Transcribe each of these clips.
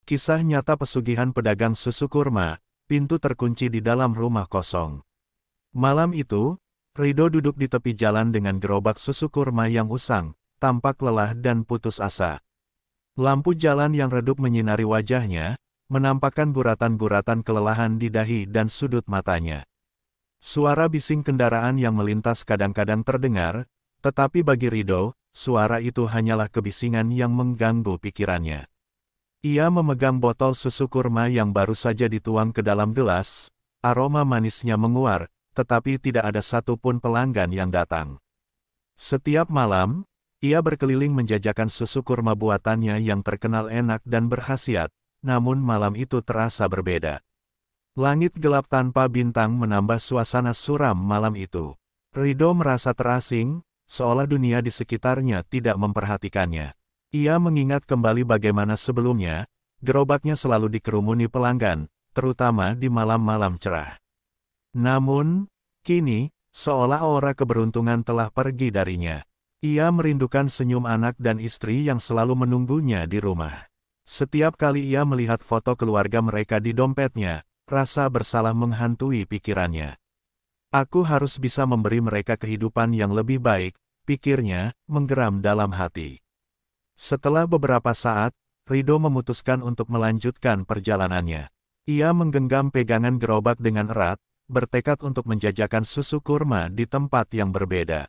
Kisah nyata pesugihan pedagang susu kurma, pintu terkunci di dalam rumah kosong. Malam itu, Rido duduk di tepi jalan dengan gerobak susu kurma yang usang, tampak lelah dan putus asa. Lampu jalan yang redup menyinari wajahnya, menampakkan guratan-guratan kelelahan di dahi dan sudut matanya. Suara bising kendaraan yang melintas kadang-kadang terdengar, tetapi bagi Rido, suara itu hanyalah kebisingan yang mengganggu pikirannya. Ia memegang botol susu kurma yang baru saja dituang ke dalam gelas, aroma manisnya menguar, tetapi tidak ada satupun pelanggan yang datang. Setiap malam, ia berkeliling menjajakan susu kurma buatannya yang terkenal enak dan berkhasiat, namun malam itu terasa berbeda. Langit gelap tanpa bintang menambah suasana suram malam itu. Rido merasa terasing, seolah dunia di sekitarnya tidak memperhatikannya. Ia mengingat kembali bagaimana sebelumnya, gerobaknya selalu dikerumuni pelanggan, terutama di malam-malam cerah. Namun, kini, seolah aura keberuntungan telah pergi darinya. Ia merindukan senyum anak dan istri yang selalu menunggunya di rumah. Setiap kali ia melihat foto keluarga mereka di dompetnya, rasa bersalah menghantui pikirannya. Aku harus bisa memberi mereka kehidupan yang lebih baik, pikirnya, menggeram dalam hati. Setelah beberapa saat, Rido memutuskan untuk melanjutkan perjalanannya. Ia menggenggam pegangan gerobak dengan erat, bertekad untuk menjajakan susu kurma di tempat yang berbeda.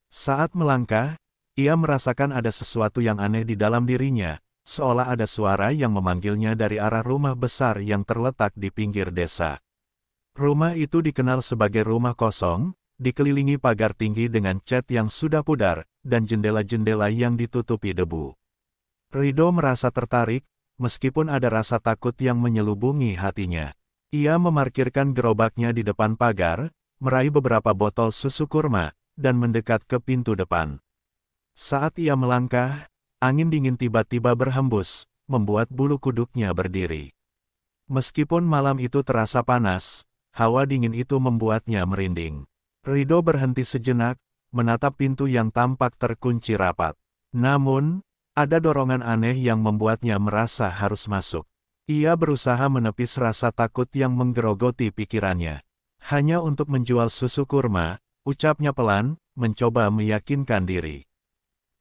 Saat melangkah, ia merasakan ada sesuatu yang aneh di dalam dirinya, seolah ada suara yang memanggilnya dari arah rumah besar yang terletak di pinggir desa. Rumah itu dikenal sebagai rumah kosong, dikelilingi pagar tinggi dengan cat yang sudah pudar, dan jendela-jendela yang ditutupi debu. Rido merasa tertarik, meskipun ada rasa takut yang menyelubungi hatinya. Ia memarkirkan gerobaknya di depan pagar, meraih beberapa botol susu kurma, dan mendekat ke pintu depan. Saat ia melangkah, angin dingin tiba-tiba berhembus, membuat bulu kuduknya berdiri. Meskipun malam itu terasa panas, hawa dingin itu membuatnya merinding. Rido berhenti sejenak, menatap pintu yang tampak terkunci rapat. Namun, ada dorongan aneh yang membuatnya merasa harus masuk. Ia berusaha menepis rasa takut yang menggerogoti pikirannya. Hanya untuk menjual susu kurma, ucapnya pelan, mencoba meyakinkan diri.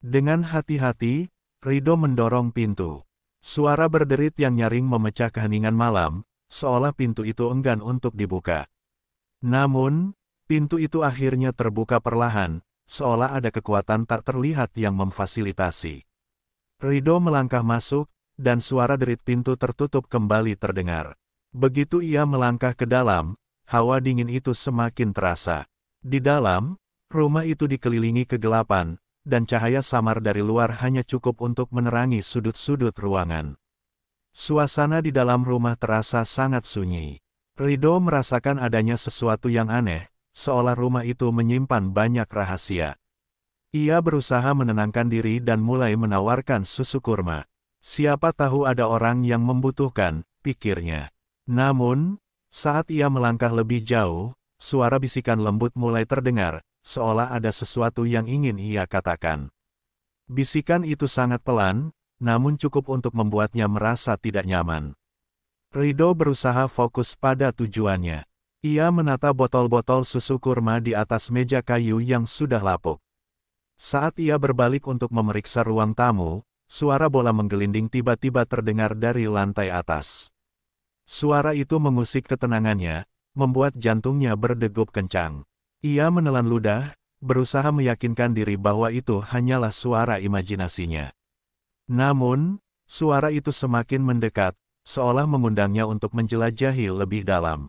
Dengan hati-hati, Rido mendorong pintu. Suara berderit yang nyaring memecah keheningan malam, seolah pintu itu enggan untuk dibuka. Namun, pintu itu akhirnya terbuka perlahan, seolah ada kekuatan tak terlihat yang memfasilitasi. Rido melangkah masuk, dan suara derit pintu tertutup kembali terdengar. Begitu ia melangkah ke dalam, hawa dingin itu semakin terasa. Di dalam, rumah itu dikelilingi kegelapan, dan cahaya samar dari luar hanya cukup untuk menerangi sudut-sudut ruangan. Suasana di dalam rumah terasa sangat sunyi. Rido merasakan adanya sesuatu yang aneh, seolah rumah itu menyimpan banyak rahasia. Ia berusaha menenangkan diri dan mulai menawarkan susu kurma. Siapa tahu ada orang yang membutuhkan, pikirnya. Namun, saat ia melangkah lebih jauh, suara bisikan lembut mulai terdengar, seolah ada sesuatu yang ingin ia katakan. Bisikan itu sangat pelan, namun cukup untuk membuatnya merasa tidak nyaman. Rido berusaha fokus pada tujuannya. Ia menata botol-botol susu kurma di atas meja kayu yang sudah lapuk. Saat ia berbalik untuk memeriksa ruang tamu, suara bola menggelinding tiba-tiba terdengar dari lantai atas. Suara itu mengusik ketenangannya, membuat jantungnya berdegup kencang. Ia menelan ludah, berusaha meyakinkan diri bahwa itu hanyalah suara imajinasinya. Namun, suara itu semakin mendekat, seolah mengundangnya untuk menjelajahi lebih dalam.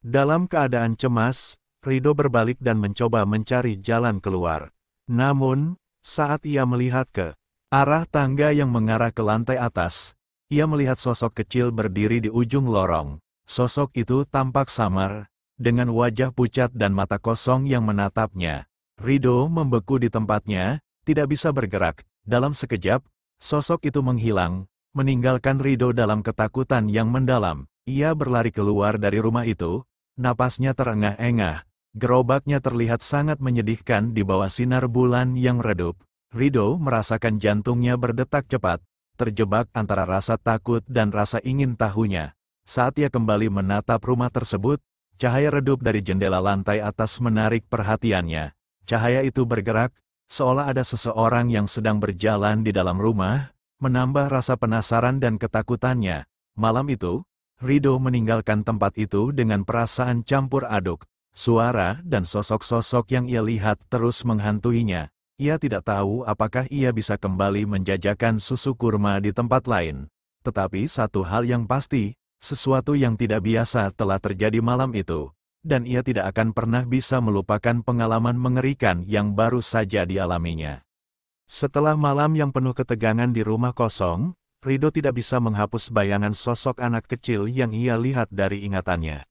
Dalam keadaan cemas, Rido berbalik dan mencoba mencari jalan keluar. Namun, saat ia melihat ke arah tangga yang mengarah ke lantai atas, ia melihat sosok kecil berdiri di ujung lorong. Sosok itu tampak samar, dengan wajah pucat dan mata kosong yang menatapnya. Rido membeku di tempatnya, tidak bisa bergerak. Dalam sekejap, sosok itu menghilang, meninggalkan Rido dalam ketakutan yang mendalam. Ia berlari keluar dari rumah itu, napasnya terengah-engah. Gerobaknya terlihat sangat menyedihkan di bawah sinar bulan yang redup. Rido merasakan jantungnya berdetak cepat, terjebak antara rasa takut dan rasa ingin tahunya. Saat ia kembali menatap rumah tersebut, cahaya redup dari jendela lantai atas menarik perhatiannya. Cahaya itu bergerak, seolah ada seseorang yang sedang berjalan di dalam rumah, menambah rasa penasaran dan ketakutannya. Malam itu, Rido meninggalkan tempat itu dengan perasaan campur aduk. Suara dan sosok-sosok yang ia lihat terus menghantuinya. Ia tidak tahu apakah ia bisa kembali menjajakan susu kurma di tempat lain. Tetapi satu hal yang pasti, sesuatu yang tidak biasa telah terjadi malam itu, dan ia tidak akan pernah bisa melupakan pengalaman mengerikan yang baru saja dialaminya. Setelah malam yang penuh ketegangan di rumah kosong, Rido tidak bisa menghapus bayangan sosok anak kecil yang ia lihat dari ingatannya.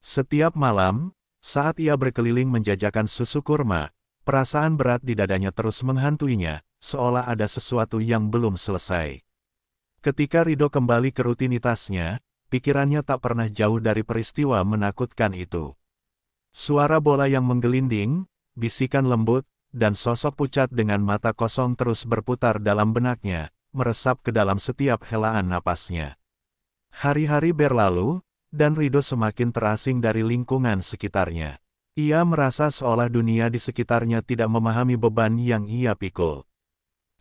Setiap malam, saat ia berkeliling menjajakan susu kurma, perasaan berat di dadanya terus menghantuinya, seolah ada sesuatu yang belum selesai. Ketika Rido kembali ke rutinitasnya, pikirannya tak pernah jauh dari peristiwa menakutkan itu. Suara bola yang menggelinding, bisikan lembut, dan sosok pucat dengan mata kosong terus berputar dalam benaknya, meresap ke dalam setiap helaan napasnya. Hari-hari berlalu, dan Rido semakin terasing dari lingkungan sekitarnya. Ia merasa seolah dunia di sekitarnya tidak memahami beban yang ia pikul.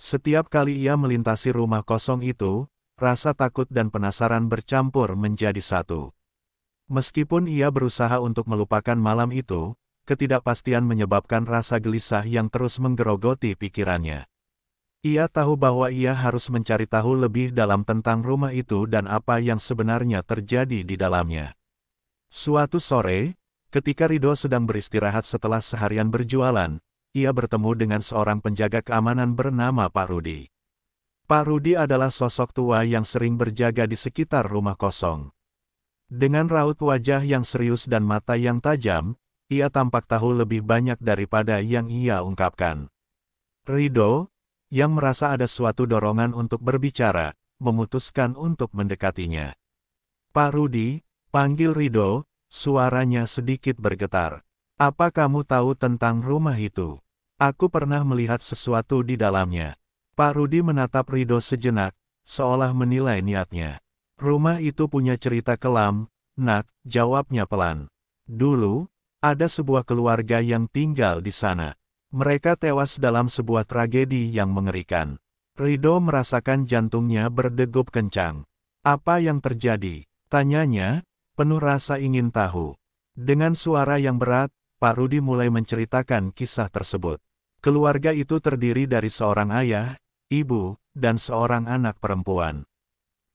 Setiap kali ia melintasi rumah kosong itu, rasa takut dan penasaran bercampur menjadi satu. Meskipun ia berusaha untuk melupakan malam itu, ketidakpastian menyebabkan rasa gelisah yang terus menggerogoti pikirannya. Ia tahu bahwa ia harus mencari tahu lebih dalam tentang rumah itu dan apa yang sebenarnya terjadi di dalamnya. Suatu sore, ketika Rido sedang beristirahat setelah seharian berjualan, ia bertemu dengan seorang penjaga keamanan bernama Pak Rudi. Pak Rudi adalah sosok tua yang sering berjaga di sekitar rumah kosong. Dengan raut wajah yang serius dan mata yang tajam, ia tampak tahu lebih banyak daripada yang ia ungkapkan. Rido, yang merasa ada suatu dorongan untuk berbicara, memutuskan untuk mendekatinya. "Pak Rudi," panggil Rido, suaranya sedikit bergetar. "Apa kamu tahu tentang rumah itu? Aku pernah melihat sesuatu di dalamnya." Pak Rudi menatap Rido sejenak, seolah menilai niatnya. "Rumah itu punya cerita kelam, nak," jawabnya pelan. "Dulu, ada sebuah keluarga yang tinggal di sana. Mereka tewas dalam sebuah tragedi yang mengerikan." Rido merasakan jantungnya berdegup kencang. "Apa yang terjadi?" tanyanya, penuh rasa ingin tahu. Dengan suara yang berat, Pak Rudi mulai menceritakan kisah tersebut. Keluarga itu terdiri dari seorang ayah, ibu, dan seorang anak perempuan.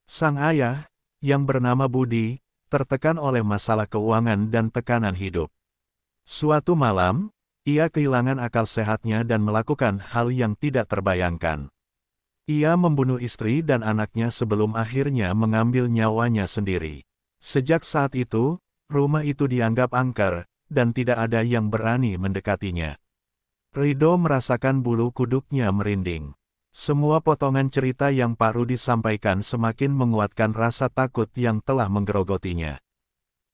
Sang ayah, yang bernama Budi, tertekan oleh masalah keuangan dan tekanan hidup. Suatu malam, ia kehilangan akal sehatnya dan melakukan hal yang tidak terbayangkan. Ia membunuh istri dan anaknya sebelum akhirnya mengambil nyawanya sendiri. Sejak saat itu, rumah itu dianggap angker, dan tidak ada yang berani mendekatinya. Rido merasakan bulu kuduknya merinding. Semua potongan cerita yang Pak Rudi sampaikan semakin menguatkan rasa takut yang telah menggerogotinya.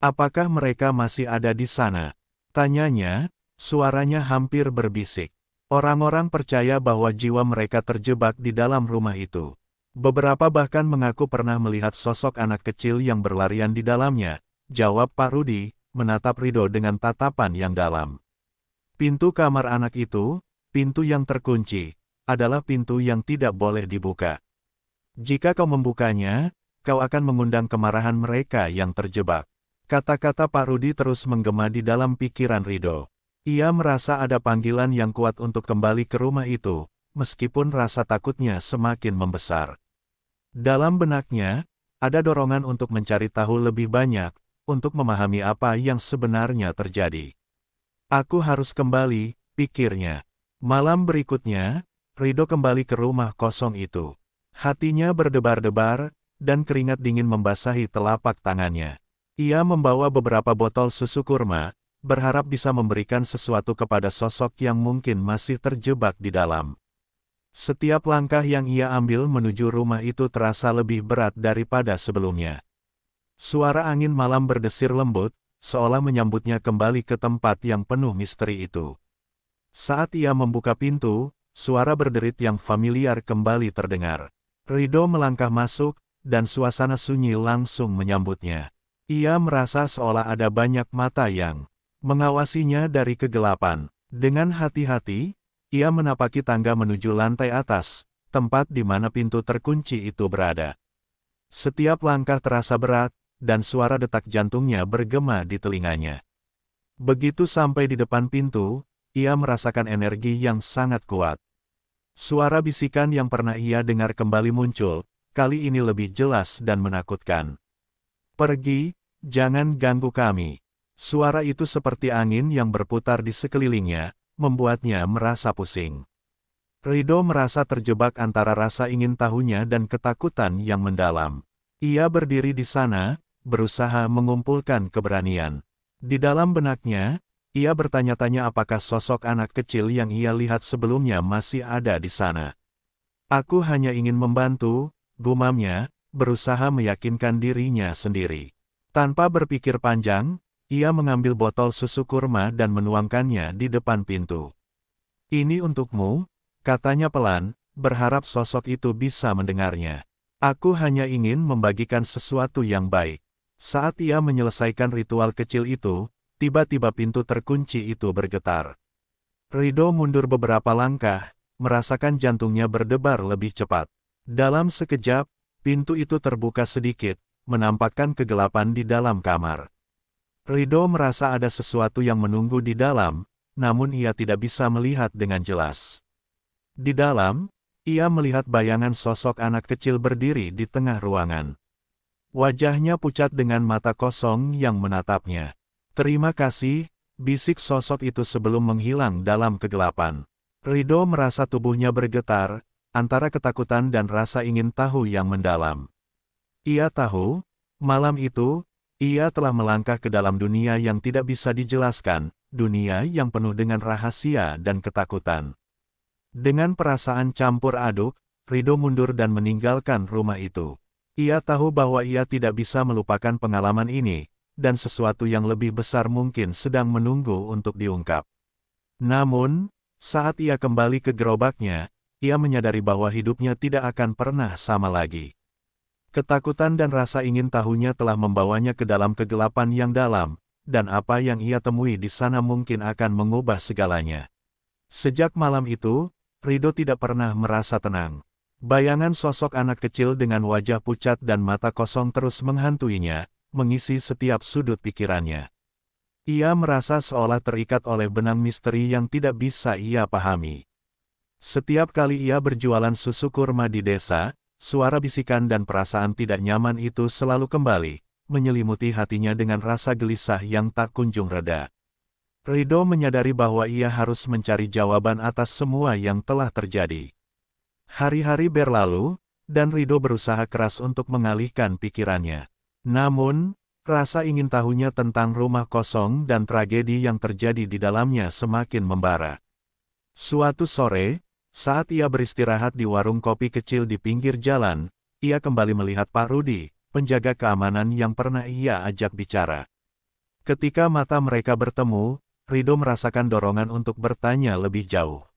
"Apakah mereka masih ada di sana?" tanyanya. Suaranya hampir berbisik. Orang-orang percaya bahwa jiwa mereka terjebak di dalam rumah itu. Beberapa bahkan mengaku pernah melihat sosok anak kecil yang berlarian di dalamnya, jawab Pak Rudi, menatap Rido dengan tatapan yang dalam. "Pintu kamar anak itu, pintu yang terkunci, adalah pintu yang tidak boleh dibuka. Jika kau membukanya, kau akan mengundang kemarahan mereka yang terjebak." Kata-kata Pak Rudi terus menggema di dalam pikiran Rido. Ia merasa ada panggilan yang kuat untuk kembali ke rumah itu, meskipun rasa takutnya semakin membesar. Dalam benaknya, ada dorongan untuk mencari tahu lebih banyak, untuk memahami apa yang sebenarnya terjadi. "Aku harus kembali," pikirnya. Malam berikutnya, Rido kembali ke rumah kosong itu. Hatinya berdebar-debar, dan keringat dingin membasahi telapak tangannya. Ia membawa beberapa botol susu kurma, berharap bisa memberikan sesuatu kepada sosok yang mungkin masih terjebak di dalam. Setiap langkah yang ia ambil menuju rumah itu terasa lebih berat daripada sebelumnya. Suara angin malam berdesir lembut, seolah menyambutnya kembali ke tempat yang penuh misteri itu. Saat ia membuka pintu, suara berderit yang familiar kembali terdengar. Rido melangkah masuk, dan suasana sunyi langsung menyambutnya. Ia merasa seolah ada banyak mata yang mengawasinya dari kegelapan. Dengan hati-hati, ia menapaki tangga menuju lantai atas, tempat di mana pintu terkunci itu berada. Setiap langkah terasa berat, dan suara detak jantungnya bergema di telinganya. Begitu sampai di depan pintu, ia merasakan energi yang sangat kuat. Suara bisikan yang pernah ia dengar kembali muncul, kali ini lebih jelas dan menakutkan. "Pergi, jangan ganggu kami." Suara itu seperti angin yang berputar di sekelilingnya, membuatnya merasa pusing. Rido merasa terjebak antara rasa ingin tahunya dan ketakutan yang mendalam. Ia berdiri di sana, berusaha mengumpulkan keberanian. Di dalam benaknya, ia bertanya-tanya apakah sosok anak kecil yang ia lihat sebelumnya masih ada di sana. "Aku hanya ingin membantu," gumamnya, berusaha meyakinkan dirinya sendiri. Tanpa berpikir panjang, ia mengambil botol susu kurma dan menuangkannya di depan pintu. "Ini untukmu," katanya pelan, berharap sosok itu bisa mendengarnya. "Aku hanya ingin membagikan sesuatu yang baik." Saat ia menyelesaikan ritual kecil itu, tiba-tiba pintu terkunci itu bergetar. Rido mundur beberapa langkah, merasakan jantungnya berdebar lebih cepat. Dalam sekejap, pintu itu terbuka sedikit, menampakkan kegelapan di dalam kamar. Rido merasa ada sesuatu yang menunggu di dalam, namun ia tidak bisa melihat dengan jelas. Di dalam, ia melihat bayangan sosok anak kecil berdiri di tengah ruangan. Wajahnya pucat dengan mata kosong yang menatapnya. "Terima kasih," bisik sosok itu sebelum menghilang dalam kegelapan. Rido merasa tubuhnya bergetar, antara ketakutan dan rasa ingin tahu yang mendalam. Ia tahu, malam itu, ia telah melangkah ke dalam dunia yang tidak bisa dijelaskan, dunia yang penuh dengan rahasia dan ketakutan. Dengan perasaan campur aduk, Rido mundur dan meninggalkan rumah itu. Ia tahu bahwa ia tidak bisa melupakan pengalaman ini, dan sesuatu yang lebih besar mungkin sedang menunggu untuk diungkap. Namun, saat ia kembali ke gerobaknya, ia menyadari bahwa hidupnya tidak akan pernah sama lagi. Ketakutan dan rasa ingin tahunya telah membawanya ke dalam kegelapan yang dalam, dan apa yang ia temui di sana mungkin akan mengubah segalanya. Sejak malam itu, Rido tidak pernah merasa tenang. Bayangan sosok anak kecil dengan wajah pucat dan mata kosong terus menghantuinya, mengisi setiap sudut pikirannya. Ia merasa seolah terikat oleh benang misteri yang tidak bisa ia pahami. Setiap kali ia berjualan susu kurma di desa, suara bisikan dan perasaan tidak nyaman itu selalu kembali, menyelimuti hatinya dengan rasa gelisah yang tak kunjung reda. Rido menyadari bahwa ia harus mencari jawaban atas semua yang telah terjadi. Hari-hari berlalu, dan Rido berusaha keras untuk mengalihkan pikirannya. Namun, rasa ingin tahunya tentang rumah kosong dan tragedi yang terjadi di dalamnya semakin membara. Suatu sore, saat ia beristirahat di warung kopi kecil di pinggir jalan, ia kembali melihat Pak Rudi, penjaga keamanan yang pernah ia ajak bicara. Ketika mata mereka bertemu, Rido merasakan dorongan untuk bertanya lebih jauh.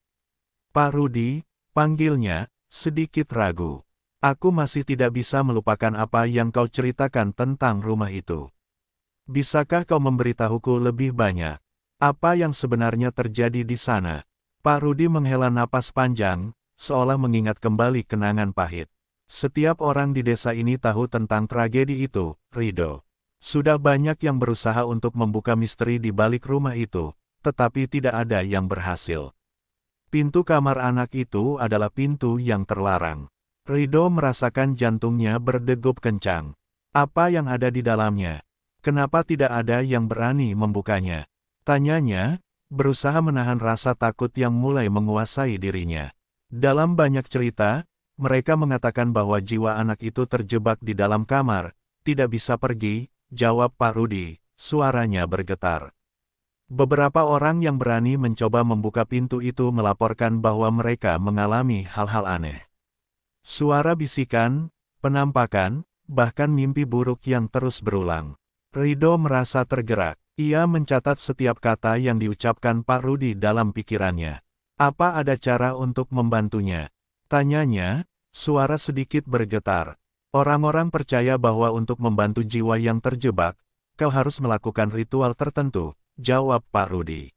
"Pak Rudi," panggilnya, sedikit ragu. "Aku masih tidak bisa melupakan apa yang kau ceritakan tentang rumah itu. Bisakah kau memberitahuku lebih banyak? Apa yang sebenarnya terjadi di sana?" Pak Rudi menghela napas panjang, seolah mengingat kembali kenangan pahit. "Setiap orang di desa ini tahu tentang tragedi itu, Rido. Sudah banyak yang berusaha untuk membuka misteri di balik rumah itu, tetapi tidak ada yang berhasil. Pintu kamar anak itu adalah pintu yang terlarang." Rido merasakan jantungnya berdegup kencang. Apa yang ada di dalamnya? Kenapa tidak ada yang berani membukanya? Tanyanya, berusaha menahan rasa takut yang mulai menguasai dirinya. Dalam banyak cerita, mereka mengatakan bahwa jiwa anak itu terjebak di dalam kamar, tidak bisa pergi, jawab Pak Rudi, suaranya bergetar. Beberapa orang yang berani mencoba membuka pintu itu melaporkan bahwa mereka mengalami hal-hal aneh. Suara bisikan, penampakan, bahkan mimpi buruk yang terus berulang. Rido merasa tergerak. Ia mencatat setiap kata yang diucapkan Pak Rudi dalam pikirannya. Apa ada cara untuk membantunya? Tanyanya, Suara sedikit bergetar. Orang-orang percaya bahwa untuk membantu jiwa yang terjebak, kau harus melakukan ritual tertentu, jawab Pak Rudi.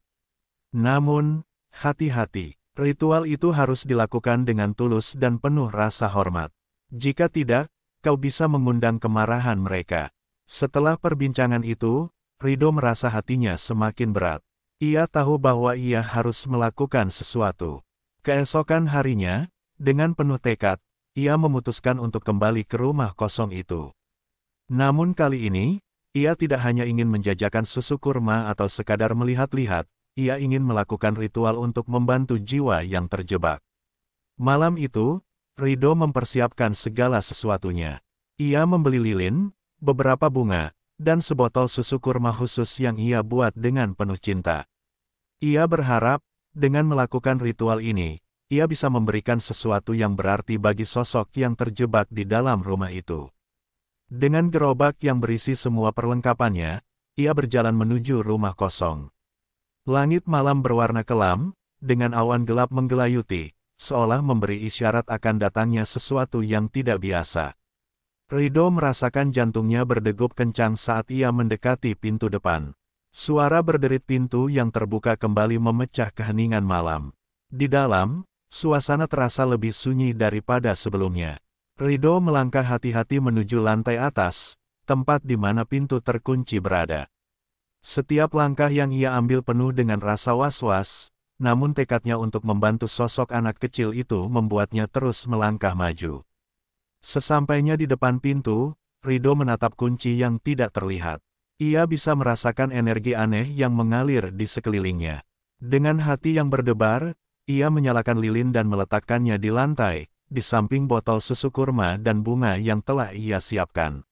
Namun, hati-hati, ritual itu harus dilakukan dengan tulus dan penuh rasa hormat. Jika tidak, kau bisa mengundang kemarahan mereka. Setelah perbincangan itu, Rido merasa hatinya semakin berat. Ia tahu bahwa ia harus melakukan sesuatu. Keesokan harinya, dengan penuh tekad, ia memutuskan untuk kembali ke rumah kosong itu. Namun kali ini, ia tidak hanya ingin menjajakan susu kurma atau sekadar melihat-lihat, ia ingin melakukan ritual untuk membantu jiwa yang terjebak. Malam itu, Rido mempersiapkan segala sesuatunya. Ia membeli lilin, beberapa bunga, dan sebotol susu kurma khusus yang ia buat dengan penuh cinta. Ia berharap, dengan melakukan ritual ini, ia bisa memberikan sesuatu yang berarti bagi sosok yang terjebak di dalam rumah itu. Dengan gerobak yang berisi semua perlengkapannya, ia berjalan menuju rumah kosong. Langit malam berwarna kelam, dengan awan gelap menggelayuti, seolah memberi isyarat akan datangnya sesuatu yang tidak biasa. Rido merasakan jantungnya berdegup kencang saat ia mendekati pintu depan. Suara berderit pintu yang terbuka kembali memecah keheningan malam. Di dalam, suasana terasa lebih sunyi daripada sebelumnya. Rido melangkah hati-hati menuju lantai atas, tempat di mana pintu terkunci berada. Setiap langkah yang ia ambil penuh dengan rasa was-was, namun tekadnya untuk membantu sosok anak kecil itu membuatnya terus melangkah maju. Sesampainya di depan pintu, Rido menatap kunci yang tidak terlihat. Ia bisa merasakan energi aneh yang mengalir di sekelilingnya. Dengan hati yang berdebar, ia menyalakan lilin dan meletakkannya di lantai, di samping botol susu kurma dan bunga yang telah ia siapkan.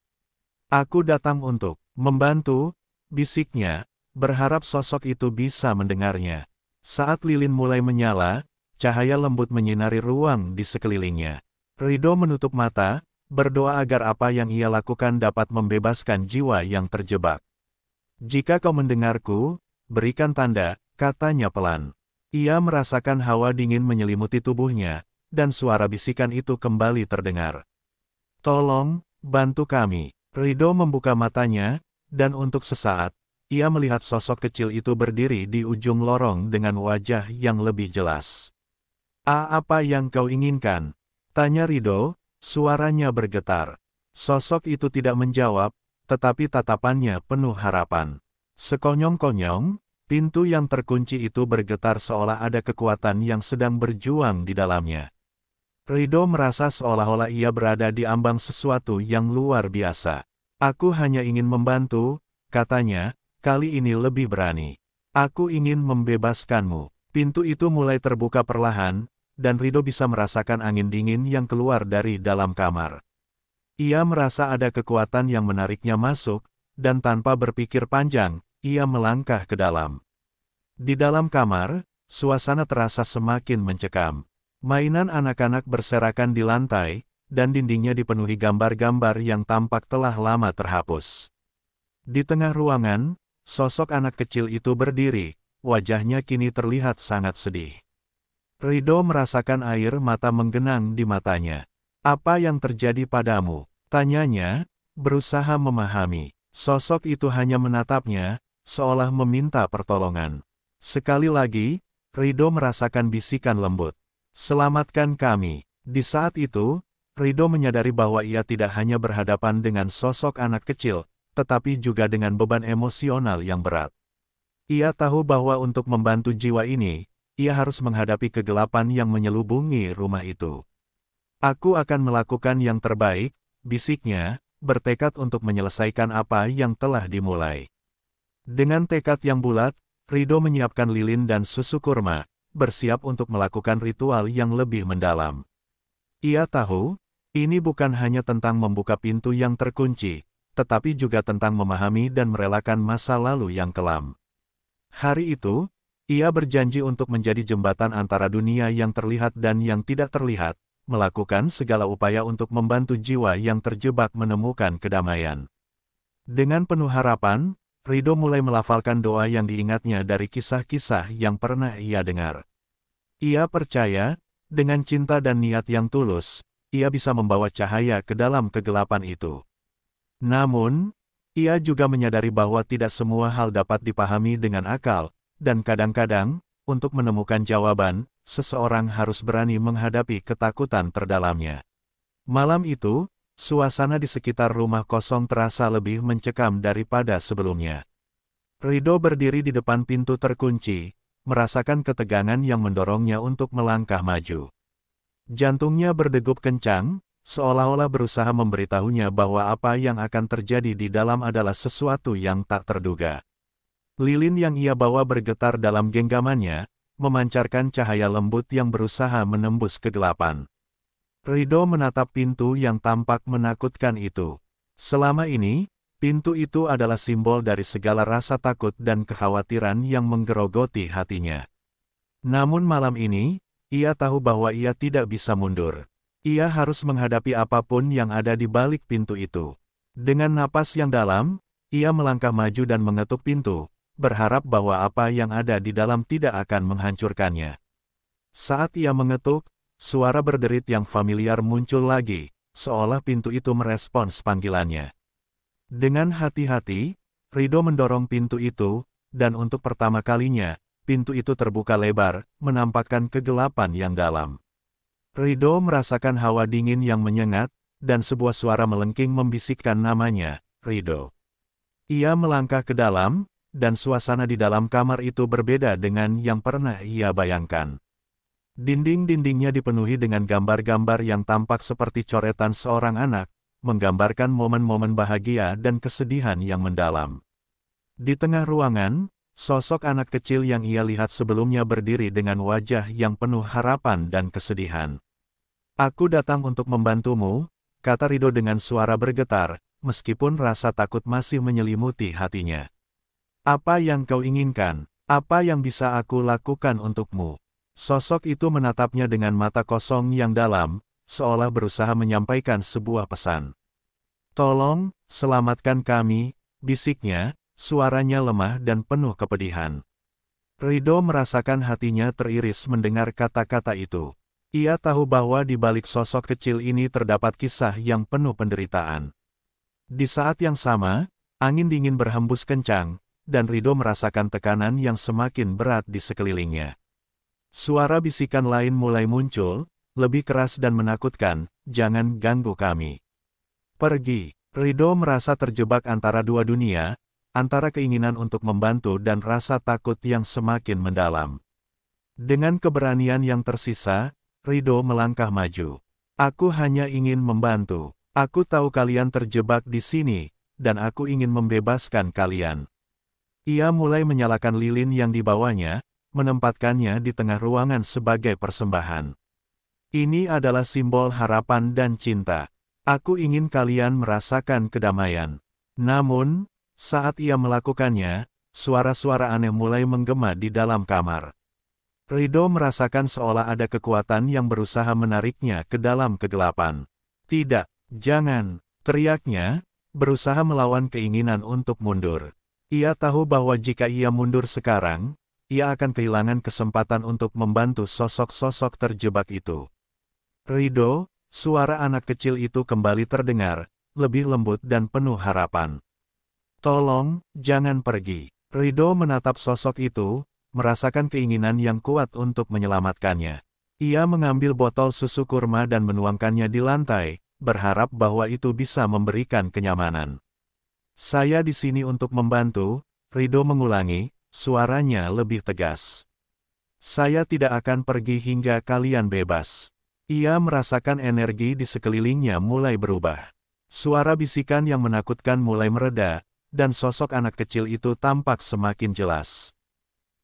Aku datang untuk membantu, bisiknya, berharap sosok itu bisa mendengarnya. Saat lilin mulai menyala, cahaya lembut menyinari ruang di sekelilingnya. Rido menutup mata, berdoa agar apa yang ia lakukan dapat membebaskan jiwa yang terjebak. Jika kau mendengarku, berikan tanda, katanya pelan. Ia merasakan hawa dingin menyelimuti tubuhnya, dan suara bisikan itu kembali terdengar. Tolong, bantu kami. Rido membuka matanya, dan untuk sesaat, ia melihat sosok kecil itu berdiri di ujung lorong dengan wajah yang lebih jelas. Apa yang kau inginkan? Tanya Rido, suaranya bergetar. Sosok itu tidak menjawab, tetapi tatapannya penuh harapan. Sekonyong-konyong, pintu yang terkunci itu bergetar seolah ada kekuatan yang sedang berjuang di dalamnya. Rido merasa seolah-olah ia berada di ambang sesuatu yang luar biasa. Aku hanya ingin membantu, katanya, kali ini lebih berani. Aku ingin membebaskanmu. Pintu itu mulai terbuka perlahan, dan Rido bisa merasakan angin dingin yang keluar dari dalam kamar. Ia merasa ada kekuatan yang menariknya masuk, dan tanpa berpikir panjang, ia melangkah ke dalam. Di dalam kamar, suasana terasa semakin mencekam. Mainan anak-anak berserakan di lantai, dan dindingnya dipenuhi gambar-gambar yang tampak telah lama terhapus. Di tengah ruangan, sosok anak kecil itu berdiri, wajahnya kini terlihat sangat sedih. Rido merasakan air mata menggenang di matanya. Apa yang terjadi padamu? Tanyanya, berusaha memahami. Sosok itu hanya menatapnya, seolah meminta pertolongan. Sekali lagi, Rido merasakan bisikan lembut. Selamatkan kami. Di saat itu, Rido menyadari bahwa ia tidak hanya berhadapan dengan sosok anak kecil, tetapi juga dengan beban emosional yang berat. Ia tahu bahwa untuk membantu jiwa ini, ia harus menghadapi kegelapan yang menyelubungi rumah itu. Aku akan melakukan yang terbaik, bisiknya, bertekad untuk menyelesaikan apa yang telah dimulai. Dengan tekad yang bulat, Rido menyiapkan lilin dan susu kurma, bersiap untuk melakukan ritual yang lebih mendalam. Ia tahu, ini bukan hanya tentang membuka pintu yang terkunci, tetapi juga tentang memahami dan merelakan masa lalu yang kelam. Hari itu, ia berjanji untuk menjadi jembatan antara dunia yang terlihat dan yang tidak terlihat, melakukan segala upaya untuk membantu jiwa yang terjebak menemukan kedamaian. Dengan penuh harapan, Rido mulai melafalkan doa yang diingatnya dari kisah-kisah yang pernah ia dengar. Ia percaya, dengan cinta dan niat yang tulus, ia bisa membawa cahaya ke dalam kegelapan itu. Namun, ia juga menyadari bahwa tidak semua hal dapat dipahami dengan akal, dan kadang-kadang, untuk menemukan jawaban, seseorang harus berani menghadapi ketakutan terdalamnya. Malam itu, suasana di sekitar rumah kosong terasa lebih mencekam daripada sebelumnya. Rido berdiri di depan pintu terkunci, merasakan ketegangan yang mendorongnya untuk melangkah maju. Jantungnya berdegup kencang, seolah-olah berusaha memberitahunya bahwa apa yang akan terjadi di dalam adalah sesuatu yang tak terduga. Lilin yang ia bawa bergetar dalam genggamannya, memancarkan cahaya lembut yang berusaha menembus kegelapan. Rido menatap pintu yang tampak menakutkan itu. Selama ini, pintu itu adalah simbol dari segala rasa takut dan kekhawatiran yang menggerogoti hatinya. Namun malam ini, ia tahu bahwa ia tidak bisa mundur. Ia harus menghadapi apapun yang ada di balik pintu itu. Dengan napas yang dalam, ia melangkah maju dan mengetuk pintu, berharap bahwa apa yang ada di dalam tidak akan menghancurkannya. Saat ia mengetuk, suara berderit yang familiar muncul lagi, seolah pintu itu merespons panggilannya. Dengan hati-hati, Rido mendorong pintu itu, dan untuk pertama kalinya, pintu itu terbuka lebar, menampakkan kegelapan yang dalam. Rido merasakan hawa dingin yang menyengat, dan sebuah suara melengking membisikkan namanya, Rido. Ia melangkah ke dalam, dan suasana di dalam kamar itu berbeda dengan yang pernah ia bayangkan. Dinding-dindingnya dipenuhi dengan gambar-gambar yang tampak seperti coretan seorang anak, menggambarkan momen-momen bahagia dan kesedihan yang mendalam. Di tengah ruangan, sosok anak kecil yang ia lihat sebelumnya berdiri dengan wajah yang penuh harapan dan kesedihan. "Aku datang untuk membantumu," kata Rido dengan suara bergetar, meskipun rasa takut masih menyelimuti hatinya. "Apa yang kau inginkan? Apa yang bisa aku lakukan untukmu?" Sosok itu menatapnya dengan mata kosong yang dalam, seolah berusaha menyampaikan sebuah pesan. "Tolong, selamatkan kami," bisiknya, suaranya lemah dan penuh kepedihan. Rido merasakan hatinya teriris mendengar kata-kata itu. Ia tahu bahwa di balik sosok kecil ini terdapat kisah yang penuh penderitaan. Di saat yang sama, angin dingin berhembus kencang, dan Rido merasakan tekanan yang semakin berat di sekelilingnya. Suara bisikan lain mulai muncul, lebih keras dan menakutkan, "Jangan ganggu kami. Pergi." Rido merasa terjebak antara dua dunia, antara keinginan untuk membantu dan rasa takut yang semakin mendalam. Dengan keberanian yang tersisa, Rido melangkah maju. "Aku hanya ingin membantu. Aku tahu kalian terjebak di sini, dan aku ingin membebaskan kalian." Ia mulai menyalakan lilin yang dibawanya, menempatkannya di tengah ruangan sebagai persembahan. "Ini adalah simbol harapan dan cinta. Aku ingin kalian merasakan kedamaian." Namun, saat ia melakukannya, suara-suara aneh mulai menggema di dalam kamar. Rido merasakan seolah ada kekuatan yang berusaha menariknya ke dalam kegelapan. "Tidak, jangan!" teriaknya, berusaha melawan keinginan untuk mundur. Ia tahu bahwa jika ia mundur sekarang, ia akan kehilangan kesempatan untuk membantu sosok-sosok terjebak itu. "Rido," suara anak kecil itu kembali terdengar, lebih lembut dan penuh harapan. "Tolong, jangan pergi." Rido menatap sosok itu, merasakan keinginan yang kuat untuk menyelamatkannya. Ia mengambil botol susu kurma dan menuangkannya di lantai, berharap bahwa itu bisa memberikan kenyamanan. "Saya di sini untuk membantu," Rido mengulangi, suaranya lebih tegas. "Saya tidak akan pergi hingga kalian bebas." Ia merasakan energi di sekelilingnya mulai berubah. Suara bisikan yang menakutkan mulai mereda, dan sosok anak kecil itu tampak semakin jelas.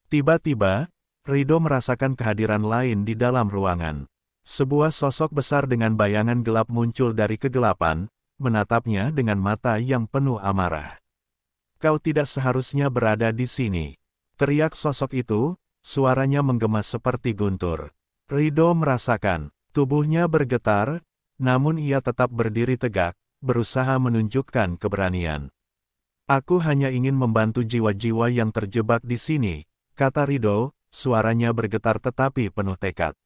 Tiba-tiba, Rido merasakan kehadiran lain di dalam ruangan. Sebuah sosok besar dengan bayangan gelap muncul dari kegelapan, menatapnya dengan mata yang penuh amarah. "Kau tidak seharusnya berada di sini," teriak sosok itu, suaranya menggema seperti guntur. Rido merasakan tubuhnya bergetar, namun ia tetap berdiri tegak, berusaha menunjukkan keberanian. "Aku hanya ingin membantu jiwa-jiwa yang terjebak di sini," kata Rido, suaranya bergetar tetapi penuh tekad.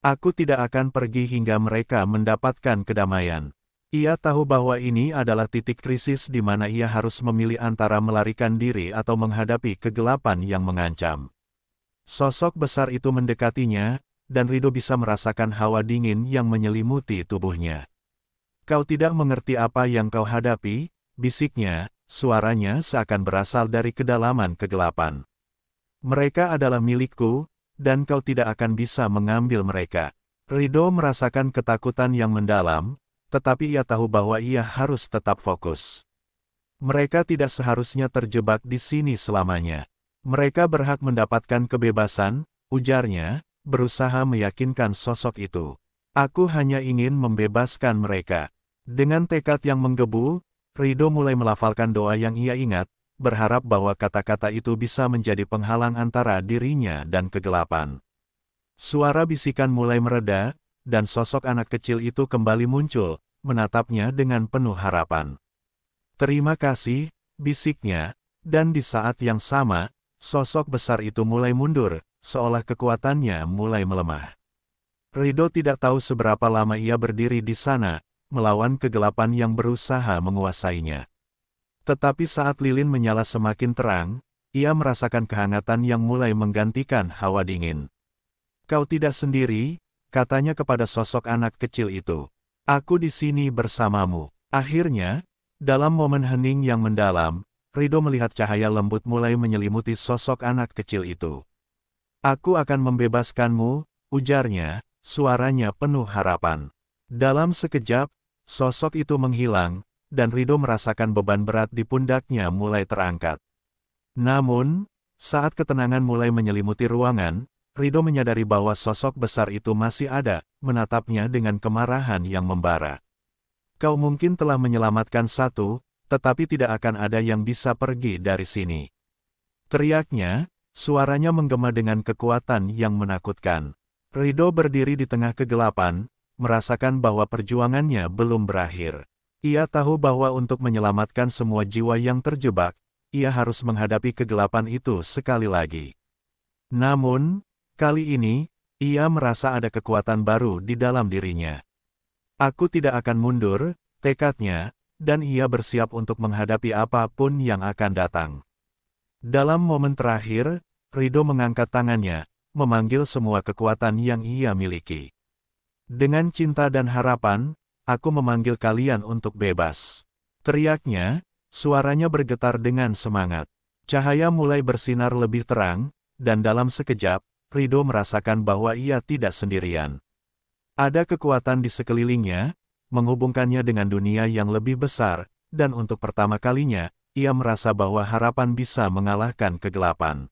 Aku tidak akan pergi hingga mereka mendapatkan kedamaian. Ia tahu bahwa ini adalah titik krisis di mana ia harus memilih antara melarikan diri atau menghadapi kegelapan yang mengancam. Sosok besar itu mendekatinya, dan Rido bisa merasakan hawa dingin yang menyelimuti tubuhnya. Kau tidak mengerti apa yang kau hadapi, bisiknya, suaranya seakan berasal dari kedalaman kegelapan. Mereka adalah milikku, dan kau tidak akan bisa mengambil mereka. Rido merasakan ketakutan yang mendalam, tetapi ia tahu bahwa ia harus tetap fokus. Mereka tidak seharusnya terjebak di sini selamanya. Mereka berhak mendapatkan kebebasan, ujarnya, berusaha meyakinkan sosok itu. Aku hanya ingin membebaskan mereka. Dengan tekad yang menggebu, Rido mulai melafalkan doa yang ia ingat, berharap bahwa kata-kata itu bisa menjadi penghalang antara dirinya dan kegelapan. Suara bisikan mulai mereda, dan sosok anak kecil itu kembali muncul, menatapnya dengan penuh harapan. Terima kasih, bisiknya, dan di saat yang sama, sosok besar itu mulai mundur, seolah kekuatannya mulai melemah. Rido tidak tahu seberapa lama ia berdiri di sana, melawan kegelapan yang berusaha menguasainya. Tetapi saat lilin menyala semakin terang, ia merasakan kehangatan yang mulai menggantikan hawa dingin. Kau tidak sendiri, katanya kepada sosok anak kecil itu. Aku di sini bersamamu. Akhirnya, dalam momen hening yang mendalam, Rido melihat cahaya lembut mulai menyelimuti sosok anak kecil itu. Aku akan membebaskanmu, ujarnya, suaranya penuh harapan. Dalam sekejap, sosok itu menghilang, dan Rido merasakan beban berat di pundaknya mulai terangkat. Namun, saat ketenangan mulai menyelimuti ruangan, Rido menyadari bahwa sosok besar itu masih ada, menatapnya dengan kemarahan yang membara. Kau mungkin telah menyelamatkan satu, tetapi tidak akan ada yang bisa pergi dari sini. Teriaknya, suaranya menggema dengan kekuatan yang menakutkan. Rido berdiri di tengah kegelapan, merasakan bahwa perjuangannya belum berakhir. Ia tahu bahwa untuk menyelamatkan semua jiwa yang terjebak, ia harus menghadapi kegelapan itu sekali lagi. Namun, kali ini, ia merasa ada kekuatan baru di dalam dirinya. Aku tidak akan mundur, tekadnya, dan ia bersiap untuk menghadapi apapun yang akan datang. Dalam momen terakhir, Rido mengangkat tangannya, memanggil semua kekuatan yang ia miliki. Dengan cinta dan harapan, aku memanggil kalian untuk bebas. Teriaknya, suaranya bergetar dengan semangat. Cahaya mulai bersinar lebih terang, dan dalam sekejap, Rido merasakan bahwa ia tidak sendirian. Ada kekuatan di sekelilingnya, menghubungkannya dengan dunia yang lebih besar, dan untuk pertama kalinya, ia merasa bahwa harapan bisa mengalahkan kegelapan.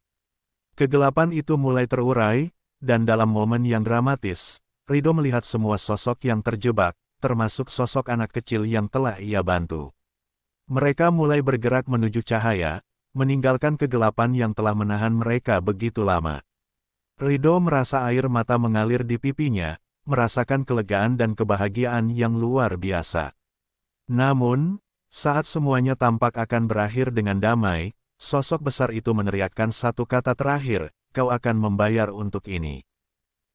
Kegelapan itu mulai terurai, dan dalam momen yang dramatis, Rido melihat semua sosok yang terjebak, termasuk sosok anak kecil yang telah ia bantu. Mereka mulai bergerak menuju cahaya, meninggalkan kegelapan yang telah menahan mereka begitu lama. Rido merasa air mata mengalir di pipinya, merasakan kelegaan dan kebahagiaan yang luar biasa. Namun, saat semuanya tampak akan berakhir dengan damai, sosok besar itu meneriakkan satu kata terakhir, kau akan membayar untuk ini.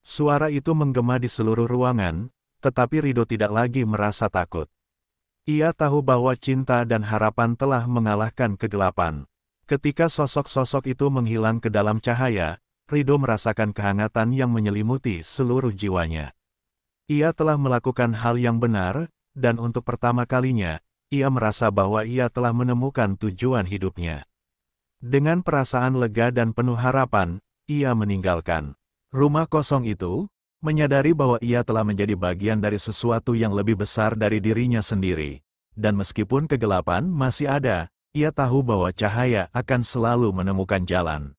Suara itu menggema di seluruh ruangan, tetapi Rido tidak lagi merasa takut. Ia tahu bahwa cinta dan harapan telah mengalahkan kegelapan. Ketika sosok-sosok itu menghilang ke dalam cahaya, Rido merasakan kehangatan yang menyelimuti seluruh jiwanya. Ia telah melakukan hal yang benar, dan untuk pertama kalinya, ia merasa bahwa ia telah menemukan tujuan hidupnya. Dengan perasaan lega dan penuh harapan, ia meninggalkan rumah kosong itu, menyadari bahwa ia telah menjadi bagian dari sesuatu yang lebih besar dari dirinya sendiri. Dan meskipun kegelapan masih ada, ia tahu bahwa cahaya akan selalu menemukan jalan.